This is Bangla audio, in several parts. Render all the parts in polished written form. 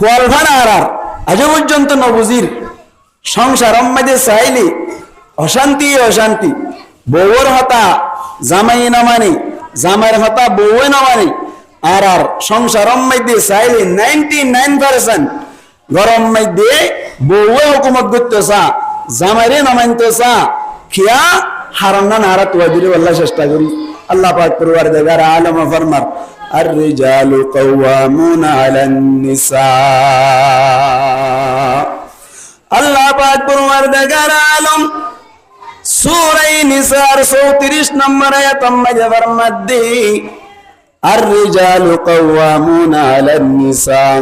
কোয়াল ভাড়া আর আজ পর্যন্ত নবুজির সংসার মধ্যে চাইলে অশান্তি অশান্তি, বউর হতা জামাই না মানে, জামাইয়ের হতা বউ না মানে, আর সংসার মধ্যে চাইলে 99% গরম মধ্যে বউয়ে হুকুমত করতেছা, জামাইরে না মানতেছা, খিয়া হারাম না নারা তোয়া দিলে আল্লাহ চেষ্টা করি। আল্লাহ পাক পরওয়ারদিগার আলম ফরমার الرجال قوامون على النساء। আল্লাহ পাক পরওয়ারদিগার আলম সূরা নিসার 34 নম্বর আয়াত মধ্যে ফরমাদ্দি الرجال قوامون على النساء,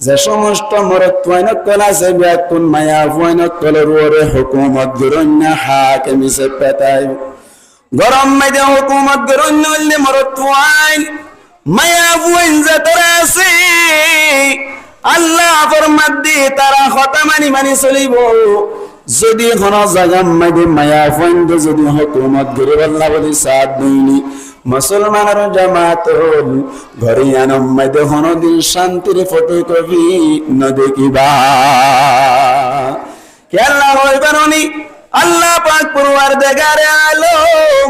যে সমস্ত মরত্বইনকল আছে ব্যাকুন মায়া ফইনকলের ওরে হুকুমত গরন্য হাকিম সে পেতাই গরম মধ্যে হুকুমত গরন্য হইলে মরত্বইন মায়া ফইন যারা আছে আল্লাহ ফরমাদ্দি তারা কথা মানি চলিব। যদি কোন জায়গা মধ্যে মায়া ফইন যদি হুকুমত গরে আল্লাহ বলি সাথ দিনি মুসলমানের জামাত ঘরে আনম মধ্যে কোনদিন শান্তির ফটোকপি ন দেখিবা। খেলা হইবারনি আল্লাহ পাক পরওয়ারদিগার আলম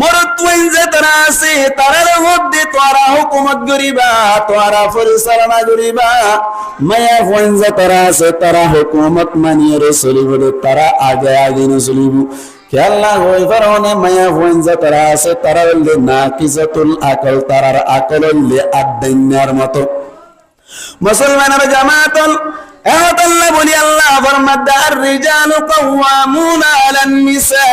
মরত্বইন যে তারা আছে তারার মধ্যে তোরা হুকুমত করিবা, তোরা পরিচালনা করিবা। মায়া ফইন যে তারা আছে তারা হুকুমত মানিয়ে চলিব, তারা আগে আগে চলিব। খেলা হই পারনে মায়া ফইন যে তারা আছে তারা হইলে নাকিজাতুল আকল, তারার আকল হইলে আদ্দাইনার মতো। মুসলমানের জামাতল এত আল্লাহ বলি আল্লাহ ফরমাদ আর-রিজালু কাওয়ামুনা আলান নিসা,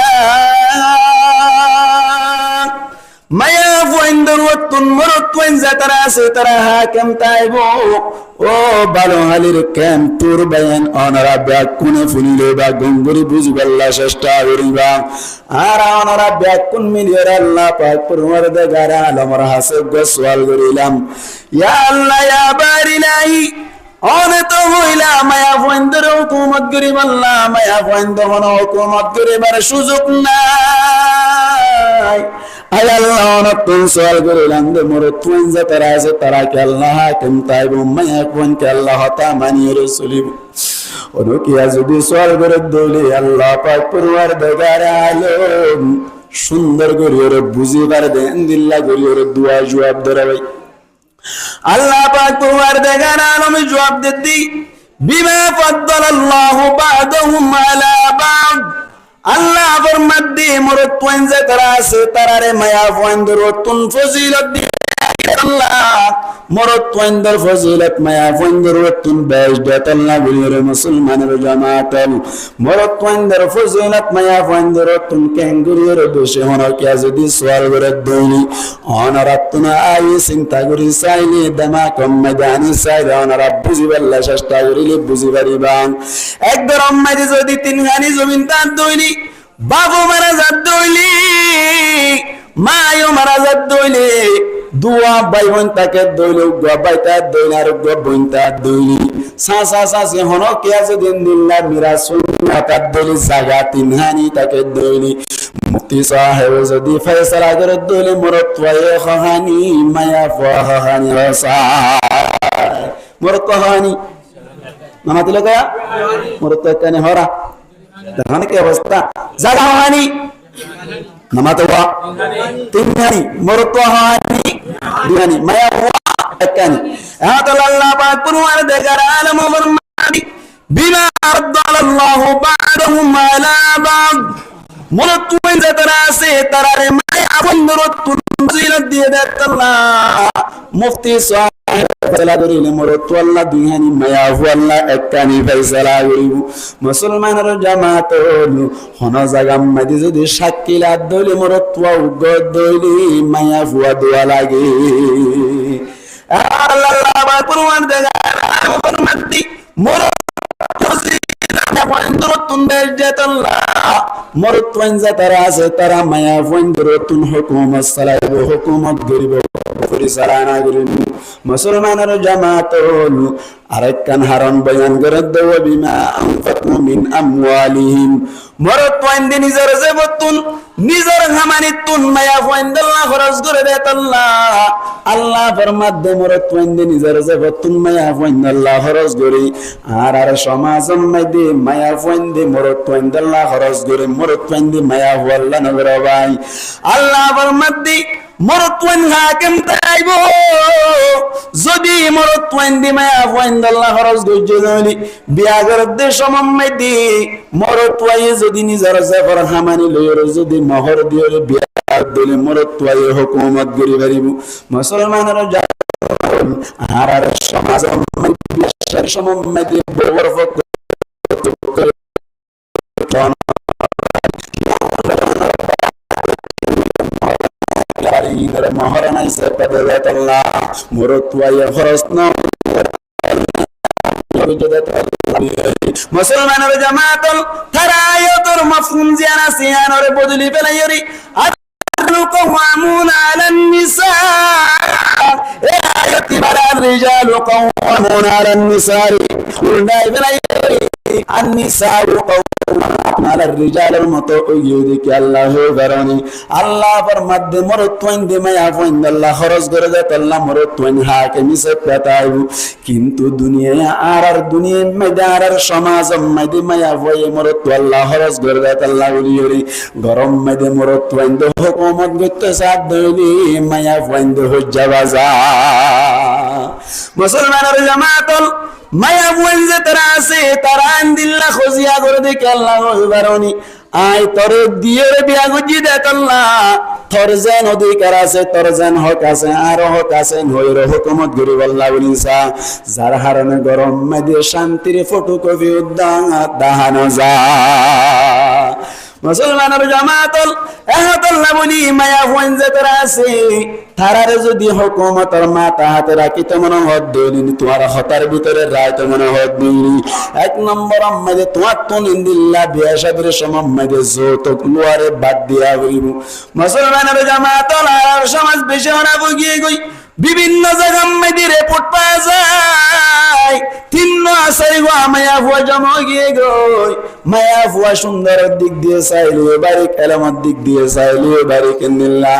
মায়া ফইন দরওয়াতুন মরত্বইন যে তারা আছে তারা হাকিম তাইব। ও ভালো হালির কেন তোর বায়ান অনারা ব্যাগ কোনে ফুলিলে বা গঙ্গরি বুঝিবাল্লা চেষ্টা করিবা। আর অনারা ব্যাগ কোন মিলিয়ে আল্লাহ পাক পরওয়ারদিগার আলমর হাসে সওয়াল করিলাম, ইয়া আল্লাহ ইয়া বারিলাই অনে তো হইলা মায়া ফইনদের হুকুমত করিবাল্লা, মায়া ফইনদের হুকুমত করিবার সুযোগ নাই। আয় আল্লাহ অনতুন সওয়াল করিলাম যে মরত্বইন যে তারা আছে তারা কে আল্লাহ হাকিম তাইব, মায়া ফইন কে আল্লাহ হতা মানিয়ে চলিব। অনুকিয়া যদি সওয়াল করে দৌলি আল্লাহ পাক পরওয়ারদিগার আলম সুন্দর করিয়ে বুঝিবার দেন দিল্লা করিয়ে দুয়া জবাব ধরাই। আল্লাহ পাক পরওয়ারদিগার আলম জবাব দিতি বিমা ফাদ্দালাল্লাহু বা'দাহুম আলা বা'দ। আল্লাহ ফরমাদ্দি মরত্বইন যে তারা আছে তারারে মায়া ফইন দরতুন ফজিলত দি আল্লাহ মরত্বইনদের ফজিলত মায়া ফইন দরতুন বেশ দেতাল্লাহ বলিরে মুসলমানের জামাতল মরত্বইনদের ফজিলত মায়া ফইন দরতুন কেঙ্গুরির দোষে হনকে যদি সওয়াল করে দইনি অনারাতনা আই চিন্তা করি চাইলে দামা কম ময়দানি চাইলে অনারা বুঝিবাল্লা চেষ্টা করিলে বুঝিবারিবা। একদর অম্মাইদি যদি তিনখানি জমিন তার দইনি, বাবু মারা যাত দইলি, মায়ও মারা যাত দইলি, দুয়া ভাই বোন তাকে দইলে গুয়া ভাই তার দইলে আর গুয়া বোন তার দইলি, সাসা সাসি হনকে আছে দিন দিল্লা মিরা সুন্নাহ তার দইলি জায়গা তিনখানি তাকে দইলি। মুফতি সাহেব যদি ফয়সালা করে দইলে মরত্বয়ে খাহানি মায়া ফাহানি রসা মরত্বহানি নামাতি লগা মরত্বকানে হরা দেখনে কি অবস্থা জায়গা হানি নামাতওয়া তিনখানি মরত্বহানি দুহানি মায়া ফাহানি। এত আল্লাহ পাক পরওয়ারদিগার আলম ফরমানি বিমা আরদালাল্লাহু বা'দাহুম আলা বা'দ, মরত্বইন যে তারা আছে তারারে মায়া বন্ধরতুন ফজিলত দিয়ে দেন আল্লাহ। মুফতি সাহেব ফয়সালা করিলে মরত্ব আল্লাহ দুইহানি মায়া আল্লাহ একখানি ফয়সালা করিব। মুসলমানের জামাত হন জায়গা মাঝে যদি সাকিলা দইলে মরত্ব উগত দইলি মায়া ফুয়া দোয়া লাগে। আল্লাহ পাক পরওয়ারদিগার ফরমাতি মরত্বইন যে তারা আছে তারা মায়া ফইন দরতুন হুকুমত চালাইব, হুকুমত গরিব পরিচালনা করিব মুসলমানের জামাত হলো আরেকখান হারণ বয়ান করে দেব বিমা আনফাকু মিন আমওয়ালিহিম মরত ওয়াইন্দে নিজের জেবতুন নিজের হামানিতুন মায়া ওয়াইন্দাল্লাহ খরচ করে দেত আল্লাহ আল্লাহ ফরমাদে মরত ওয়াইন্দে নিজের জেবতুন মায়া ওয়াইন্দাল্লাহ খরচ করে আর সমাজম মাইদে মায়া ওয়াইন্দে মরত ওয়াইন্দাল্লাহ খরচ করে মরত ওয়াইন্দে মায়া ওয়াল্লাহ নগর ভাই আল্লাহ ফরমাদে মরতওয়ান হাকিম তাইব যদি মরতওয়ান দি মায়া ওয়াইন্দাল্লাহ খরচ গজলি বিয়া করতে সমম্মে দি মরতওয়াই যদি নিজের জাফর হামানি লয়র যদি মোহর দিয়রে বিয়া দিলে মরতওয়াই হুকুমত গরি পারিব মুসলমানের আর সমাজ বিশ্বের সমম্মে দি বড় মহারানা হিসেবে আল্লাহ মরতওয়াই খরচ না মুসলমানের জামাত তারা আয়াতুর মাফহুম জিয়ানা সিয়ানরে বদলি ফেলাইরি قوامون على النساء آياتي بلا الرجال قوامون على النساء قلنا النساء قوامون على الرجال المتوجد الله غراني الله فرمد مرتوين دم يعفون الله خرج غرزة الله مرتوين حاكم سبتايو কিন্তু দুনিয়া আর দুনিয়া ময়দার সমাজ মধ্যে মায়া হয়ে মরত আল্লাহ খরচ করে আল্লাহ বলিরি গরম মধ্যে মরত ওয়াইন্দ হুকুমত গতে সাদ দইলি মায়া ওয়াইন্দ হজ্জা বাজা মুসলমানের জামাতল মায়া ওয়াইন্দ তারা আছে তারা আনদিল্লাহ খজিয়া করে দেখে আল্লাহ হইবারনি আয় তোর দিয়ের বিয়া গুজি দেত আল্লাহ তোর যেন অধিকার আছে তোর যেন হক আছে আর হক আছে নইর হুকুমত গরিব আল্লাহ বলিসা যার হারনে গরম মধ্যে শান্তির ফটোকপি উদ্যান দাহানো যা মুসলমানের জামাতল আল্লাহ বলি মায়া ওয়াইন্দ তারা আছে তারারে যদি হুকুমতের মাথা হাতে রাখি তো মনে হদ দিন তোমার হতার ভিতরে রায় তো মনে হদ দিন এক নম্বর আমাদের তোমার তো নিন্দিল্লা বিয়াসাদের সম্মাদে যৌতুক লোয়ারে বাদ দিয়া হইব মুসলমানের জামাতল আর সমাজ বেশি হনা বগিয়ে গই বিভিন্ন জায়গা মধ্যে রিপোর্ট পাওয়া যায় তিন আসাই গো মায়া ফুয়া জমা গিয়ে গই মায়া ফুয়া সুন্দরের দিক দিয়ে চাইলে বাড়ি কালামার দিক দিয়ে চাইলে বাড়ি কেন্দিল্লা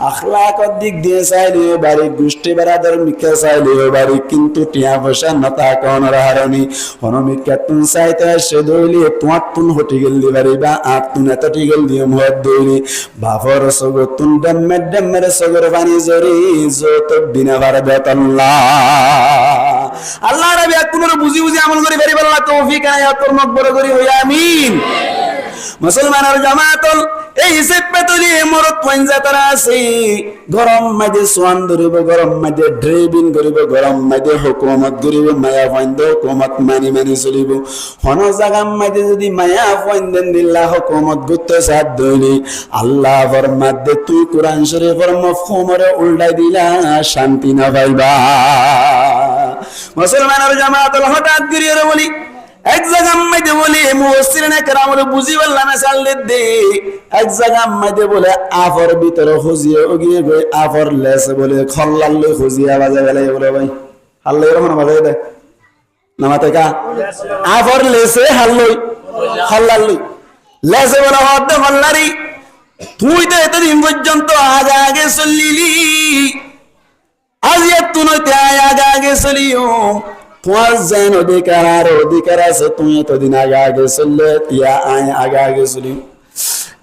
আখলাকর দিক দিয়ে চাইলে বাড়ি গোষ্ঠী বেড়াদার মিকে চাইলে বাড়ি কিন্তু টিয়া পয়সা নতা কোন হারণি হনমিকা তুন চাইতে সে দইলি তোমার তুন হটি গেল বাড়ি বা আট তুন এত টিগেল দিয়ে মত দইলি বাফর সগর তুন ডেমের সগর পানি জরি যত বিনা বারে বেতাল্লাহ আল্লাহ রাব্বি কোন বুঝি বুঝি আমল করি পারি আল্লাহ তৌফিক আয়াত মকবুল করি হই আমিন মুসলমানের জামাতল এই হিসাব পেতলি মরত ওয়াইনজা তারা আছে গরম মধ্যে সোয়ান ধরিব গরম মধ্যে ড্রাইভিং করিব গরম মধ্যে হুকুমত করিব মায়া ওয়াইন্দ হুকুমত মানি মানি চলিব হন জায়গা মধ্যে যদি মায়া ওয়াইন্দেন দিল্লা হুকুমত গুতে সাথ দইলি আল্লাহ ফরমাদে তুই কোরআন শরীফের মফহুমরে উল্টাই দিলা শান্তি না পাইবা মুসলমানের জামাতল হঠাৎ করিয়ে বলি এক জায়গা মধ্যে বলে মুফাসসিরিনে কেরামরে বুঝি বললা না চাললে দে এক জায়গা মধ্যে বলে আফর ভিতরে খুজিয়ে ওগিয়ে গই আফর লেসে বলে খল্লাল্লে খুজিয়া বাজে গেলে বলে ভাই আল্লাহ এরকম বাজে দে নামাতে কা আফর লেসে হাল্লই খল্লাল্লি লেসে বলে হদ খল্লারি তুই তো এতদিন পর্যন্ত আগে আগে চললিলি আজ এত নইতে আগে আগে চলিও তোমার যেন অধিকার আছে তুমি এতদিন আগে আগে চললে তিয়া আয় আগে আগে চলি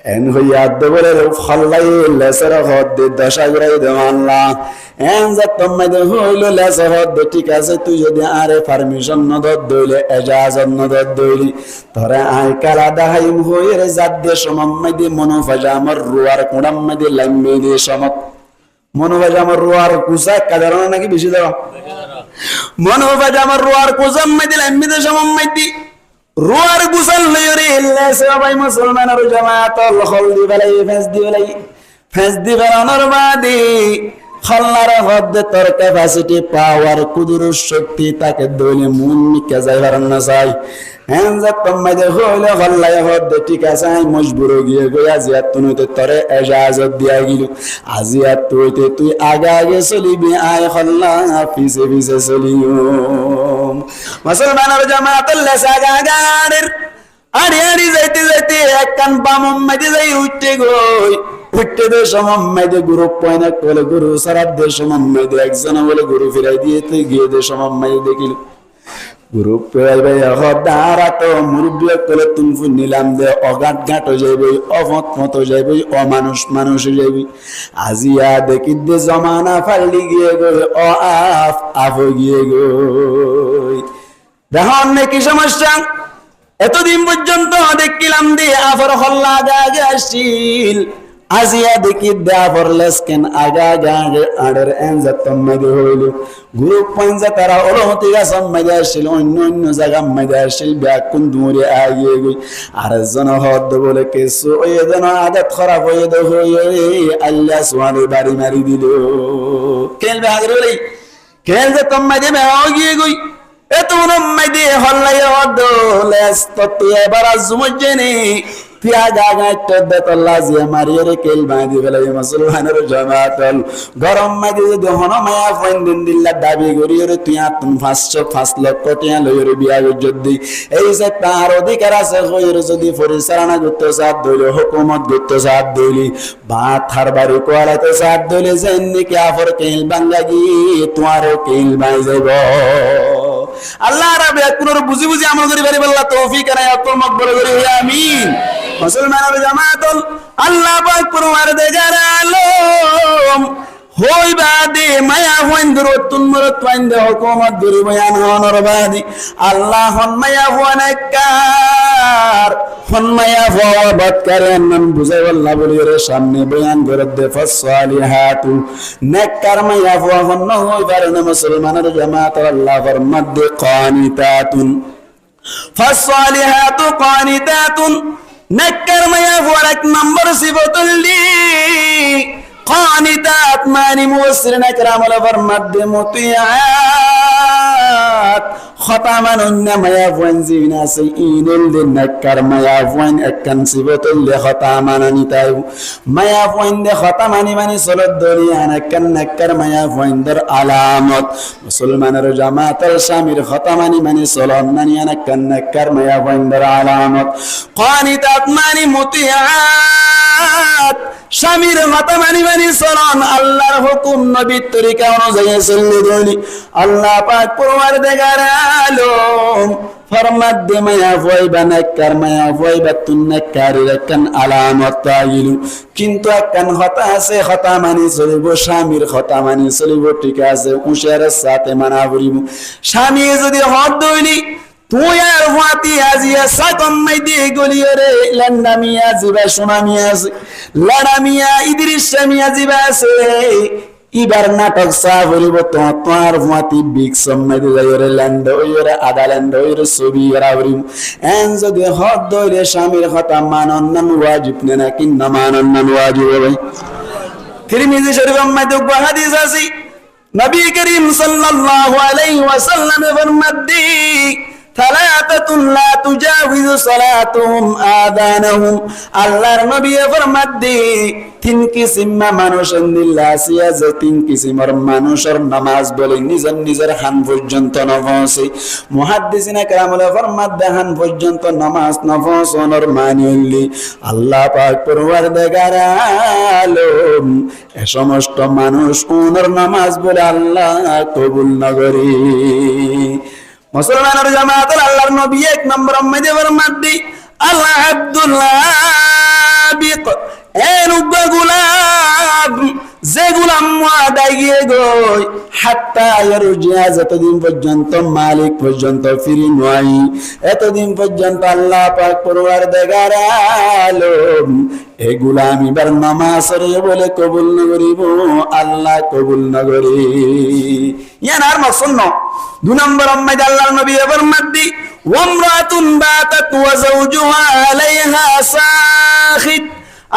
এন হইয়া বলে ফল্লাই লেসের হদ দে দশা ঘুরাই দে আল্লাহ এন যা তোমাদের হইল লেসের হদ দে ঠিক আছে তুই যদি আরে পারমিশন নদত দইলে এজাজত নদত দইলি ধরে আয় কালা দাহাইম হইয়ে জাত দে সমম্মাই দি মনোফাজা আমার রুয়ার কুড়াম্মাই দি লাম্মে দি সমক মনোফাজা আমার রুয়ার কুসা কাদারণ নাকি বেশি দেওয়া মনোফাজা আমার রুয়ার কুসাম মাই দি লাম্মে দি সমম্মাই দি রুয়ার গুসাল লইরে লেসে ভাই মুসলমানের জামাত হল দি বেলাই ফেস দি বেলাই ফেস দি বেলানোর বাদে খল্লার হদ্দে তোর ক্যাপাসিটি পাওয়ার কুদুর শক্তি তাকে দইলে মন মিকে যাইবার না চাই হ্যাঁ তোমাদের হইলে হল্লাই হদ্দে ঠিক আছে আমি মজবুর গিয়ে গই আজিয়াত তুইতে তোরে এজাজত দিয়া গিল আজিয়াত তুইতে তুই আগে আগে চলিবি আয় হল্লা পিছে পিছে চলিও মুসলমানের জামাতের লেসা গাগাড়ের আড়ি আড়ি যাইতে যাইতে এক কান বাম মাঝে যাই উঠতে গই উঠতে দে সমম্মাইদে গুরু পয়না বলে গুরু সারাত দে সমম্মাইদে একজন বলে গুরু ফিরাই দিয়ে তুই গিয়ে দে সমম্মাইদে দেখিল গুরু পেয়াইবে হদারা তো মুরব্বী কলে তুমফু নিলাম দে অগাট গাট হয়ে যাইবে অফত মত যাইবে অমানুষ মানুষ যাইবে আজিয়া দেখি দে জমানা ফাল্লি গিয়ে গই অ আফ গিয়ে গই দেখুন কি সমস্যা এতদিন পর্যন্ত দেখিলাম দে আফর হল্লা আগে আসছিল আজিয়া দেখি দেয়া পড়লেস কেন আগা গাগে আড়ের এনজা তম্মাইদে হইল গুরু পঞ্জা তারা অলমতি গা সম্মাইদে আসছিল অন্য অন্য জায়গা মাইদে আসছিল ব্যাকুন দূরে আগিয়ে গই আর জন হদ বলে কেসু ওই জন আদত খারাপ হয়ে দে হয়ে আল্লাহ সুবহানাহু বাড়ি মারি দিল কেল ভাগরে বলে কেল যে তম্মাইদে মেও গিয়ে গই এত মাইদে হল্লাই হদ লেস তত্ত্ব এবার আজমজেনে পিয়া গাগায় তদ্দে তল্লা জিয়া মারিয়ে রে কেল বাঁধি ফেলাই মুসলমানের জামাতল গরম মাঝে যদি হন মায়া ফোন দিন দিল্লা দাবি করিয়ে রে তুই আতুন 5 লক্ষ টিয়া লইয়ে রে বিয়া যদি এই যে তার অধিকার আছে হইরে যদি পরিচালনা করতে সাথ দইলে হুকুমত করতে সাথ দইলি বাত হার বাড়ি কোয়ালাতে সাথ দইলে যেন কি আফর কেল বাঙ্গাগি তোমারও কেল বাই যাইব আল্লাহ রাব্বে কোন বুঝি বুঝি আমল করি পারি আল্লাহ তৌফিক আর আয়াতুল মকবুল করি আমিন মুসলমানের জামাতল আল্লাহ পাক পরওয়ার দেগার আলম হইবা দে মায়া হইন দরতুন মরত ওয়াইন দে হুকুমত দরি বয়ান হনর বাদি আল্লাহ হন মায়া হওয়ানাকার হন মায়া হওয়া বাত করেন নাম বুঝাই আল্লাহ বলির সামনে বয়ান করে দে ফাসসালিহাতু নেককার মায়া হওয়া হন হইবার না মুসলমানের জামাতল আল্লাহ ফরমাত দে কানিতাতুন ফাসসালিহাতু কানিতাতুন নেককার মায়া হওয়ার এক নম্বর সিফাতুল্লি قانتات ماني موسرنا كرام الأفر مد مطيعات خطاما إنما يفوان زينا سيئين اللي نكر ما يفوان أكن سبت اللي خطاما نتايو ما يفوان دي خطاما نماني صلت دوليانا كن نكر ما يفوان در علامات مسلمان رجامات الشامر خطاما نماني صلت نانيانا كن نكر ما يفوان در علامات قانتات ماني مطيعات স্বামীর মাতা মানি মানি চলন আল্লাহর হুকুম নবীর তরিকা অনুযায়ী চললে দলি আল্লাহ পাক পরওয়ারদিগার আলম ফরমাত দে মায়া ফয়বা নাক্কার মায়া ফয়বা তুন্নাকার রাকান আলামত তাইলু কিন্তু একখান হতা আছে হতা মানি চলিব স্বামীর হতা মানি চলিব ঠিক আছে উশারের সাথে মানা করিব স্বামী যদি হদ দইলি তুই আর হাতি আজিয়া সাকম মাইদে গলিয়ে রে লন্ডামিয়া জিবা সোনামিয়া আছে লড়ামিয়া ইদ্রিস মিয়া জিবা আছে ইবার নাটক সা বলিব তোমার হাতি বিগ সম্মাইদে যাইরে লন্ড ওইরে আদা লন্ড ওইরে ছবি রাবরি এন যদি হদ দইলে স্বামীর কথা মানন নান ওয়াজিব না কি না মানন নান ওয়াজিব ভাই তিরমিজি শরীফ মধ্যে হাদিস আছে নবী করিম সাল্লাল্লাহু আলাইহি ওয়াসাল্লাম ফরমাতে ثلاثة لا تجاوز صلاتهم آذانهم আল্লাহর নবী ফরমাত দে তিন কিসিম মানুষের দিল্লাসি আছে তিন কিসিমের মানুষের নামাজ বলে নিজের নিজের হান পর্যন্ত নফসে মুহাদ্দিসিনা কেরামুল ফরমাত দে হান পর্যন্ত নামাজ নফসনের মানিলি আল্লাহ পাক পরওয়ারদিগার আলম এ সমস্ত মানুষ ওনার নামাজ বলে আল্লাহ কবুল না করে মুসলমানের জামাতের আল্লাহর নবী এক নম্বর মধ্যে ফরমাত দি আল্লাহ আব্দুল্লাহ বিক এন গোলাম যে গোলাম ওয়াদাই গিয়ে গই হাত্তা ইয়ারজিয়া যতদিন পর্যন্ত মালিক পর্যন্ত ফিরি নয় এতদিন পর্যন্ত আল্লাহ পাক পরওয়ারদিগার আলম এ গোলাম এবার নামাজ রে বলে কবুল না করিব আল্লাহ কবুল না করে ইয়ার মাকসুদ ন দুই নম্বর মধ্যে আল্লাহর নবী ফরমাত দি ওয়ামরাতুন বাতাত ওয়া যাওজুহা আলাইহা সাখিত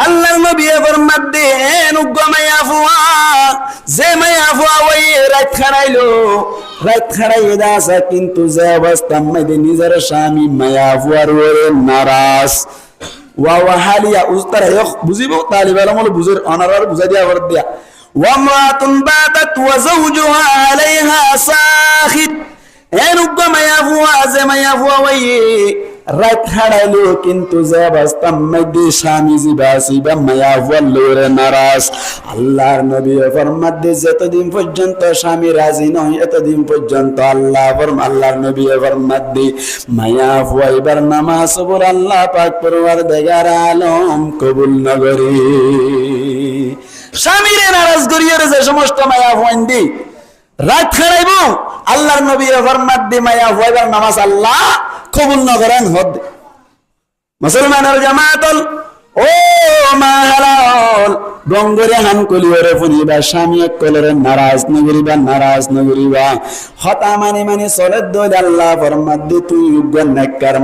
আল্লাহর নবী ফরমাত দেন মায়া ফুয়া যে মায়া ফুয়া ওই রাত খাড়াইলো দাসা কিন্তু যে অবস্থা মধ্যে নিজের স্বামী মায়া ফুয়ার ওরে নারাজ ওয়া হালিয়া উস্তার বুঝিবো তালিব আলম বুঝের অনারার বুঝা দিয়া করে দিয়া ওয়ামরাতুন বাতাত ওয়া যাওজুহা আলাইহা সাখিত এন মায়া ফুয়া যে মায়া ফুয়া ওই রাত হারাইলো কিন্তু যে অবস্থা মধ্যে স্বামী জিবাসি বা মায়া ফুয়ার নারাজ আল্লাহর নবী ফরমাত দে যতদিন পর্যন্ত স্বামী রাজি নয় এতদিন পর্যন্ত আল্লাহর নবী ফরমাত দে মায়া ফুয়াইবার নামাজ পড় আল্লাহ পাক পরওয়ারদিগার আলম কবুল নগরী স্বামীর নারাজ করিয়ে যে সমস্ত মায়া ফুয়াইন দি রাত হারাইব আল্লাহর নবী ফরমাত দে মায়া ফুয়াইবার নামাজ আল্লাহ কবুল না করেন হদ মুসলমানের জামাতল ও মা হালাল গঙ্গরে হান কলিওরে ফুনিবা স্বামী কলরে নারাজ নগরিবা হতা মানে সলে দোল আল্লাহ ফরমাত দে তুই উগন নেককার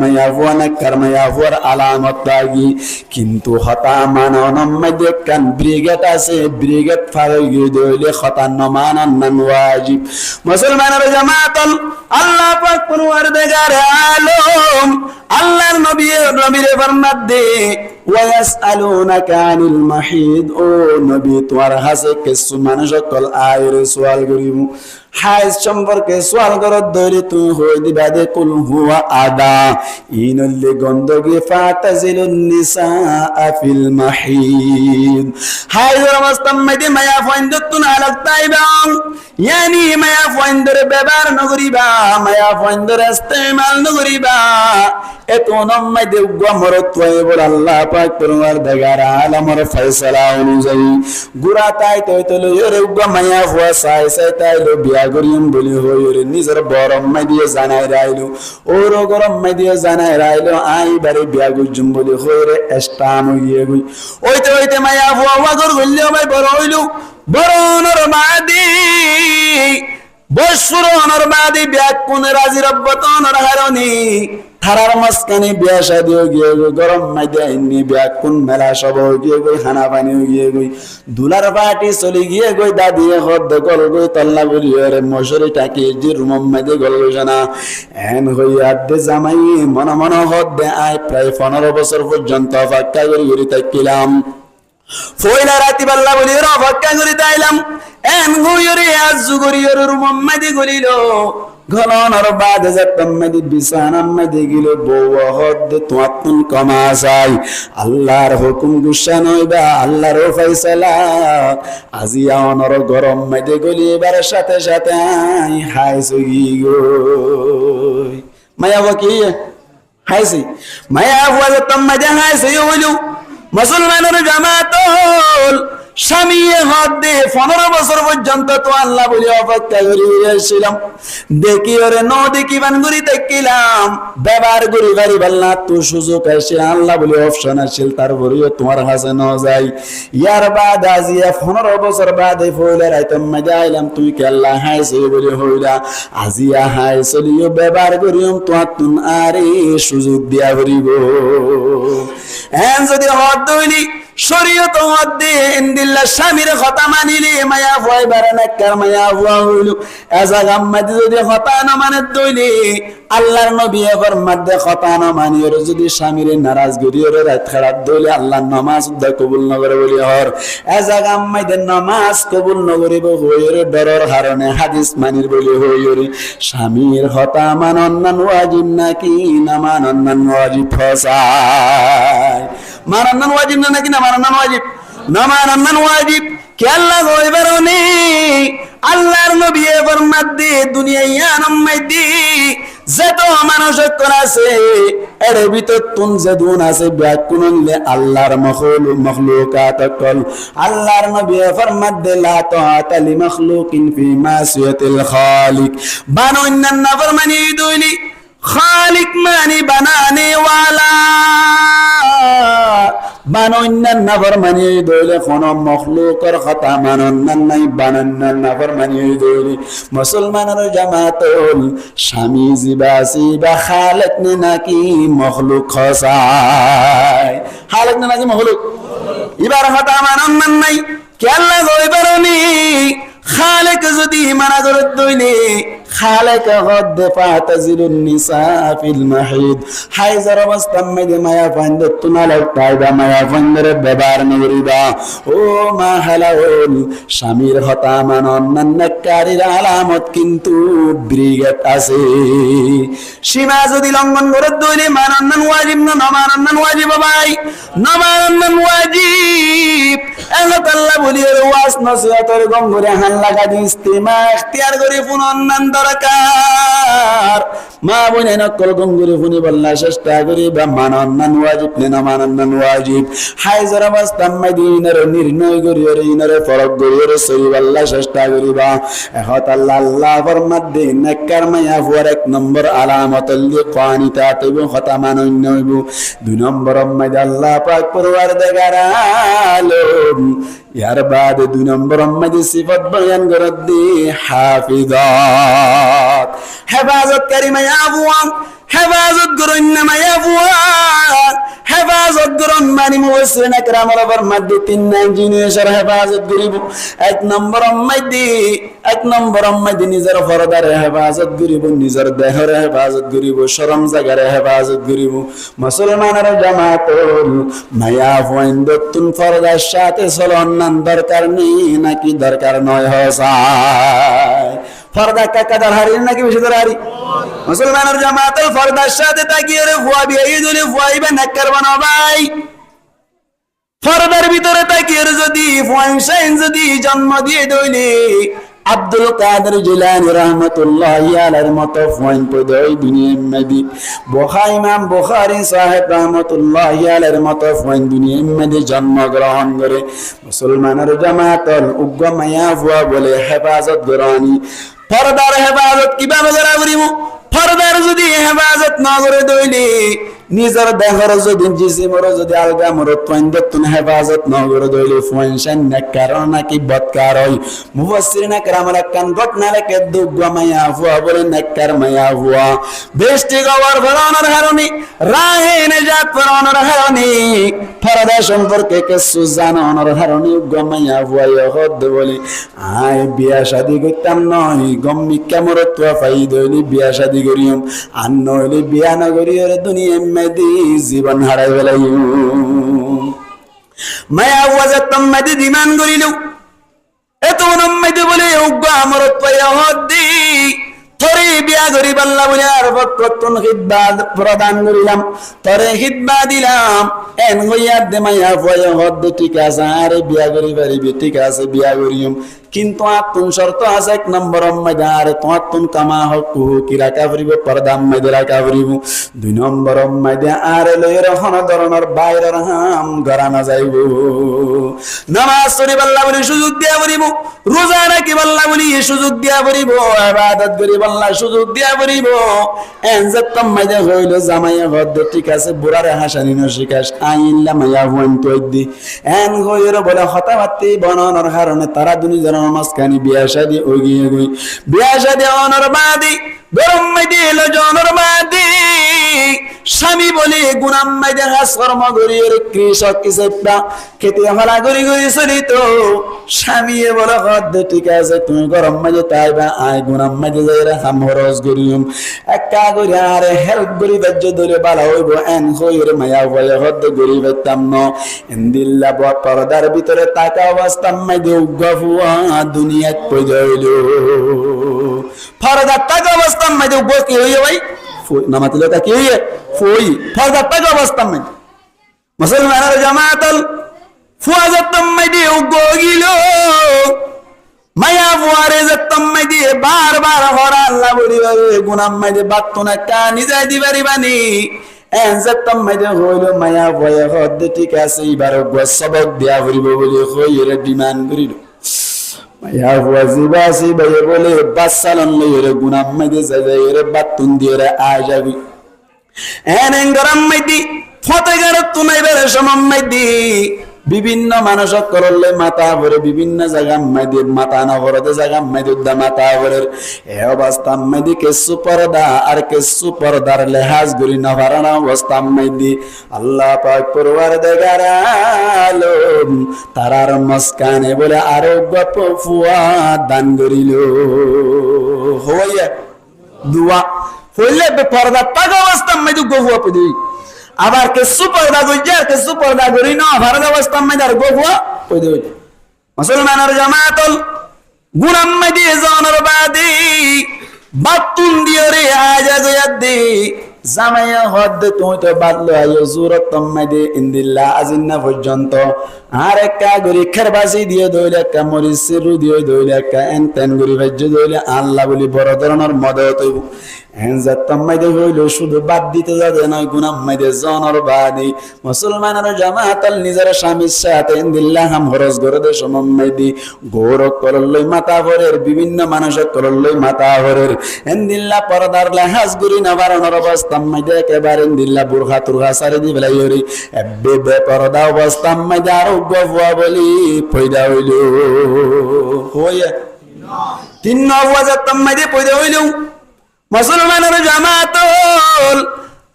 মায়া ফুয়ার আলামত লাগি কিন্তু হতা মানন মধ্যে কান ব্রিগেড আছে ব্রিগেড ফারই দইলে হতা নমানন নান ওয়াজিব মুসলমানের জামাতল আল্লাহ পাক পরওয়ারদিগার আলম আল্লাহর নবীর ফরমাত দে ওয়াসআলুনাকা আনিল মাহিদ ও নবী তোমার হাসে কিছু মানুষ সকল আয়ের সওয়াল করিব হাইজ সম্পর্কে সওয়াল করত ধরে তুই হই দিবা দে কুল হুয়া আদা ইনল্লি গন্দগি ফাতাজিলুন নিসা ফিল মাহিদ হাইজের অবস্থা মধ্যে মায়া ফাইন্দতুন আলাক্তাইবাং ইয়ানি মায়া ফাইন্দরে ব্যবহার নগরিবা মায়া ফাইন্দরে ইস্তেমাল নগরিবা এত নম্মাই দেব গমরত ওই আল্লাহ পাক পরওয়ারদিগার আলমের ফয়সালা অনুযায়ী গুরা তাই তো লইরে মায়া ফুয়া সাই তাই লো বিয়া গরিম বলি হইরে নিজের বরম মাই দিয়ে জানাই রাইলো ওর গরম মাই দিয়ে জানাই রাইলো আই বারে বিয়া গুজুম বলি হইরে এস্টান হইয়ে গই ওইতে মায়া ফুয়া ওয়াগর হইলো মাই বড় হইলো বড়নর মাদি বসুরনর মাদি বিয়া কোন রাজি রব্বতনর হারনি থারার মাসকানে বিয়া শাদি গিয়ে গরম মাইদে আইনি বিয়া কোন মেলা সব গিয়ে গই খানা পানি গিয়ে গই দুলার পাটি চলে গিয়ে গই দাদি হদ গল গই তল্লা বলি রে মশরি টাকি জি রুম মাইদে গল জানা এন হই আদে জামাই মন হদ দে আই প্রায় 15 বছর পর্যন্ত অপেক্ষা করি তাকিলাম ফয়লা রাতি বাল্লা বলি র অপেক্ষা করি তাইলাম এন গুইরে আজুগরিয়র রুম মাইদে গলিল ঘনর বাদ জাতম্মদি বিসানাম্মদি গিল বউ হদ তুয়াতুন কমাসাই আল্লাহর হুকুম গুসা নইবা আল্লাহর ফয়সালা আজিয়া অনর গরম মধ্যে গলিবার সাথে সাথে হাই সুগি গো মায়া কি হাইছি মায়া ওয়া জাতম্মদি হাইছি হইলো মুসলমানের জামাতল স্বামী হদে 15 বছর পর্যন্ত তো আল্লাহ বলি অপেক্ষা করিয়াছিলাম দেখি ওরে দেখি বান গুরি দেখিলাম ব্যবহার করি বাড়ি বাল্লা তো সুযোগ আসে আল্লাহ বলি অপশন আসিল তারপরেও তোমার হাসে ন যাই ইয়ার বাদ আজিয়া 15 বছর বাদে ফইলা রাইতাম মজা আইলাম তুই কে আল্লাহ হাইছে বলি হইলা আজিয়া হাই চলিও ব্যবহার করিম তুন আরে সুযোগ দিয়া করিব এন যদি হদ দইলি শরীয়ত মধ্যে ইনদিল্লাহ স্বামীর কথা মানিলে মায়া ভয় বাড়ে না কার মায়া ভয় হইল এজাগাম মধ্যে যদি কথা না মানে দইলে আল্লাহর নবী এবার মধ্যে কথা না মানি ওর যদি স্বামীর নারাজ গরি ওর রাত খারাপ দইলে আল্লাহর নামাজ দা কবুল না করে বলি হর এজাগাম মধ্যে নামাজ কবুল না করিব হইরে ডরর কারণে হাদিস মানির বলি হইরে স্বামীর কথা মানন ওয়াজিব নাকি না মানন ওয়াজিব ফসাই মানন ওয়াজিব নাকি না মানন ওয়াজিব না মানন ওয়াজিব কে আল্লাহ কইবারনি আল্লাহর নবী ফরমাত দে দুনিয়ার মধ্যে যত মানুষ আছে এর ভিতর তুন যদুন আছে ব্যাকুনলে আল্লাহর মখলুকাত কল আল্লাহর নবী ফরমাত দে লা তাআতা লি মখলুকিন ফি মাসিয়াতিল খালিক বানাইনা নাফরমানি দুইলি খালিক মানে বানানে ওয়ালা বানাইনা নাফরমানি দইলে কোন মখলুকের কথা মানন নাই বানান্না নাফরমানি দইলে মুসলমানের জামাতল স্বামী জিবাসি বা খালিক নাকি মখলুক খসায় খালিক নাকি মখলুক এবার হতা মানন নাই কেল্লা গই পারনি খালেক যদি মানা করে দইলে খালেক হদ ফাতাজিলুন নিসা ফিল মাহিদ হাইজার অবস্থা মধ্যে মায়া ফাইন্দ তুনালে পাইবা মায়া ফাইন্দরে ব্যবহার নগরিবা ও মা হালাউল স্বামীর হতা মানন নান্নাকারীর আলামত কিন্তু ব্রিগেড আছে সীমা যদি লঙ্ঘন করে দইলে মানন ওয়াজিব না মানন ওয়াজিব ভাই না মানন ওয়াজিব আল্লাহ বলিয়ে ওয়াজ নসিহতের গঙ্গরে হান লাগা দি ইস্তেমা ইখতিয়ার করে পুনন্নান দরকার মা বনে নকল গঙ্গরে ফুনি বললা চেষ্টা করি বা মানন্নান ওয়াজিব না মানন্নান ওয়াজিব হাইজার অবস্থা মদিনার নির্ণয় করিয়ে ইনারে ফরক করিয়ে সরি বললা চেষ্টা করিবা এখন আল্লাহ ফরমাত দে নেককার মায়া ফুয়ার এক নম্বর আলামত লিকানিতা তৈব খতা মানন্য হইব দুই নম্বর মধ্যে আল্লাহ পাক পরওয়ারদিগার আলম ইয়ার বাদ দুই নম্বর মধ্যে সিফাত বয়ান করে দি হাফিজাত হেফাজতকারী মায়া ফুয়া হেফাজত করুন না মায়া ফুয়া হেফাজত করুন মানে মুফাসসিরিন একরামের মধ্যে তিন জিনিসের হেফাজত করিব এক নম্বর মধ্যে নিজের ফরদার হেফাজত করিব নিজের দেহের হেফাজত করিব শরম জায়গার হেফাজত করিব মুসলমানের জামাত মায়া ফুয়াইন্দতুন ফরদার সাথে চলন দরকার নেই নাকি দরকার নয় হয় ফরদা কাকা দরহারি নাকি বেশি দরহারি মুসলমানের জামাতের ফরদার সাথে তাকিয়ে রে ফুয়া বিয়ে দিলে ফুয়াইবে নেককার বানাবাই ফরদার ভিতরে তাকিয়ে যদি ফুয়াইন যদি জন্ম দিয়ে দইলে আব্দুল কাদের জিলানী রাহমাতুল্লাহি আলাইহির মত ফুয়াইন পদই দুনিয়ার মধ্যে ইমাম বুখারী সাহেব রাহমাতুল্লাহি আলাইহির মত ফুয়াইন দুনিয়ার মধ্যে জন্মগ্রহণ করে মুসলমানের জামাতের উগ্র মায়া ফুয়া বলে হেফাজত গরানি ফরদার হেফাজত কিভাবে করা করিব ফরদার যদি হেফাজত না করে দইলে নিজের দেহর যদি জিসিমর যদি আলগা মরত পয়েন্টতুন হেফাজত না করে দইলে ফুয়াইনশান নেককার নাকি বদকার হয় মুফাসসিরিন একরামের কান ঘটনা লেখে দুগ্গ মায়া ফুয়া বলে নেককার মায়া ফুয়া বেশটি গওয়ার ফরানোর হারনি রাহে নেজাত ফরানোর হারনি ফরদা সম্পর্কে কিছু জানানোর হারনি উগ্গ মায়া ফুয়া হদ বলে আয় বিয়া শাদি করতাম নয় গম্মি কেমরত তো ফাই দইলি বিয়া শাদি করিম আর নইলে বিয়া না করিয়ে দুনিয়া মেদি জীবন হারাই ফেলাই মায়া ওয়াজাতম মেদি দিমান করিল এত মেদি বলে উগ্র আমরত পাইয়া হদ্দি তোরে বিয়া করিব আল্লাহ বলে আর বক্তন খিদবাদ প্রদান করিলাম তোরে খিদবা দিলাম এন হইয়া দে মায়া পাইয়া হদ্দি ঠিক আছে আরে বিয়া করি পারিবি ঠিক আছে বিয়া করিম কিন্তু আত্মন শর্ত আছে এক নম্বর মধ্যে আর তোমার কামা হক কি রাখা ফুরিব পর্দা মধ্যে রাখা ফুরিব দুই নম্বর মধ্যে আর লয়ের হন ধরনের বাইরের হাম গড়ানো যাইব নামাজ পড়ি আল্লাহ বলি সুযোগ দিয়া ফুরিব রোজা রাখি আল্লাহ বলি সুযোগ দিয়া ফুরিব ইবাদত করি আল্লাহ সুযোগ দিয়া ফুরিব এনজাতম মধ্যে হইল জামাইয়া হদ ঠিক আছে বুড়ারে হাসানি ন শিকাস আইল্লা মায়া হন তৈদি এন হইর বলে হতাবাতি বনানোর কারণে তারা দুনিয়া মাঝখানে বিয়া শাদী ওগিয়ে গই বিয়া শাদী অনর বাদি গরম মাইদে এলো জনর বাদি স্বামী বলে গুনাম মাইদে হাস কর্ম গরিয়ের কৃষক কিসেপটা খেতে হলা গরি গরি চলিত স্বামী বলে হদ ঠিক আছে তুমি গরম মাইদে তাইবা আয় গুনাম মাইদে যাইরা হাম হরস গরিয়ম একা গরি আরে হেল্প গরি বাজ্য দলে বালা হইব এন হইর মায়া হয়ে হদ গরি বাইতাম ন ইন্দিল্লা পর্দার ভিতরে তাকা অবস্থা মাইদে উগ্গফুয়া দুনিয়াত পয়দইল ফরদা তাকা অবস্থা মাইদে উগ্গ কি হইয় ভাই নামাতিলে তা কি হইয় ফুই ফরদা তাকা অবস্থা মাইদে মুসলমানের জামাতাল ফুয়াজাতম মাইদে উগ্গ গিল মায়া ফুয়ারে জাতম মাইদে বারবার হরা আল্লাহ বলি গুনাম মাইদে বাতনা কানি যাই দিবারি বানি এনজাতম মাইদে হইল মায়া ভয় হদ ঠিক আছে এবার সবক দিয়া করিব বলি হইর ডিমান্ড করিল মায়া ওয়াজিবাসি বলে বলে বাসালন লইরে গুনাম মাইদে যাইরে বাতুন দিয়ে আ যাবি এন গরম মাইদি ফতেগার তুনাইবের সমম মাইদি বিভিন্ন মানুষক করলে মাথা ভরে বিভিন্ন জায়গা মাইদি মাথা না ভরতে জায়গা মাইদুদ্দা মাথা ভরের এ অবস্থা মাইদি কেসু পর্দা আর কেসু পর্দার লেহাজ গুলি না ভারানা অবস্থা মাইদি আল্লাহ পাক পরওয়ারদিগার আলম তারার মস্কানে বলে আরোগ্য ফুয়া দান করিল হইয়া দুয়া হইলে পর্দা পাক অবস্থা মাইদি গফুয়া পদি আবার কেসু পর্দা গইয়া কেসু পর্দা করি না ভারত অবস্থা মাইদার গফুয়া পদি মুসলমানের জামাতল গুনাম মাইদি জনর বাদি বাতুন দিও রে আজা গয়াদি জামাইয়া হদ তুই তো বাদলো আয়ো জুরত তম্মাইদি ইন্দিল্লা আজিন্না পর্যন্ত আর একটা গরি খেরবাসি দিয়ে দইলে একটা মরিচ সিরু দিয়ে দইলে একটা এন তেন গরি ভাজ্য দইলে আল্লাহ বলি বড় ধরনের মদত হইব এনজাত তম্মাইদি হইল শুধু বাদ দিতে যাবে নয় গুনাম মাইদে জনর বাদি মুসলমানের জামাতাল নিজের স্বামীর সাথে ইন্দিল্লা হাম হরজ করে দে সমম্মাইদি গৌরব করলই মাথা ভরের বিভিন্ন মানুষের করলই মাথা ভরের ইন্দিল্লা পর্দার লেহাজ গুরি না বারণর অবস্থা মাইদে একেবারে ইন্দিল্লা বুরখা তুরখা সারি দি বেলাই হরি এব্বে বে পর্দা অবস্থা মাইদে আরোগ্য ফুয়া বলি পয়দা হইল হইয়া তিন নওয়াজাত তম্মাইদে পয়দা হইল মুসলমানের জামাতল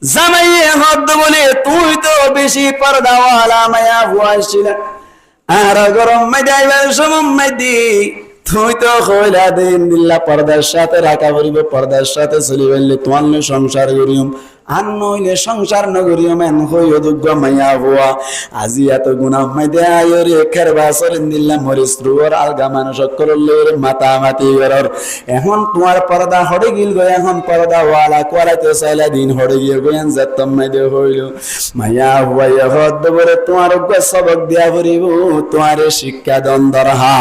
জামাইয়ে হদ বলে তুই তো বেশি পর্দাওয়ালা মায়া হুয়াছিল আর গরম মাইদাইবার সমম মাইদি তুই তো কইলা দিন দিল্লা পর্দার সাথে রাখা পড়িব পর্দার সাথে চলি বললে তোমার সংসার করিম আর নইলে সংসার নগরিয়ম এন হই অযোগ্য মাইয়া হুয়া আজি এত গুনাহ মাইদে আয়রে খের বাসর দিল্লা মরিস রুয়ার আলগা মানুষ করলে মাথা মাতি গরর এখন তোমার পর্দা হড়ে গিল গো এখন পর্দা ওয়ালা কোয়ালাতে চাইলা দিন হড়ে গিয়ে গেন যাতম মাইদে হইল মাইয়া হুয়া হদ বলে তোমার সবক দিয়া পড়িব তোমারে শিক্ষা দন্দর হা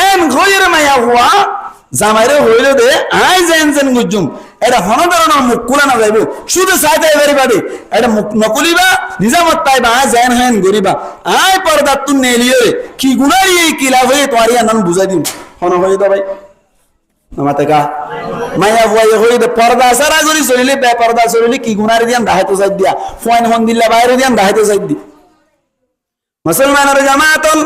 এন গইরে মাইয়া হুয়া জামাইরে হইল দে আই জেন জেন গুজুম এটা হনধরনের মুখ কুলা না যাইব শুধু চাইতে এবারে বাড়ি এটা মুখ নকলিবা নিজামত পাইবা আয় জেন হেন গরিবা আয় পর্দা তুই নেলিয়ে কি গুনারি কি লাভ হয়ে তোমার নাম বুঝাই দিম হন হয়ে তো ভাই নামাতে কা মাইয়া বুয়াই হয়ে দে পর্দা সারা যদি চলিলে বে পর্দা চলিলে কি গুনারি দিয়াম রাহাইতো চাই দিয়া ফোন হন দিল্লা বাইরে দিয়াম রাহাইতো চাই দি মুসলমানের জামাতল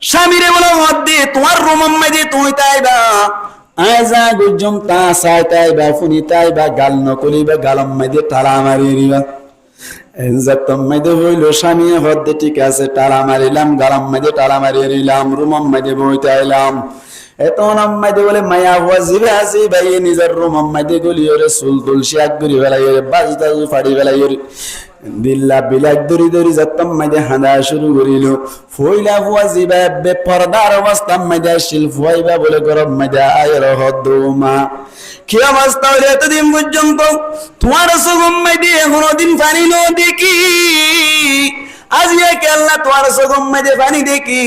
স্বামীরে বলে মত দিয়ে তোমার রুমম মাঝে তুই তাইবা আয়জা গুজম তা সাইতাই বা ফুনিতাই বা গাল নকলি বা গালম মাইদে তালা মারি রিবা এনজাতম মাইদে হইল স্বামী হদ্দে ঠিক আছে তালা মারিলাম গালম মাইদে তালা মারি রিলাম রুমম মাইদে বইতাইলাম এত নাম মাইদে বলে মায়া হুয়া জিবে আসি ভাই নিজের রুমম মাইদে গলি ওরে সুল তুলসি আগ গরি বেলাই ওরে বাজদা ফাড়ি বেলাই ওরে দিল্লা বিলাক দরি দরি যাতম মাইদে হাঁদা শুরু করিল ফইলা ফুয়া জিবা বে পর্দার অবস্থা মাইদে শিল ফুয়াইবা বলে গরম মাইদে আয়ের হদ্দমা কি অবস্থা হইলে এতদিন পর্যন্ত তোমার সগম মাইদে এখনো দিন পানি নো দেখি আজ একে আল্লাহ তোমার সগম মাইদে পানি দেখি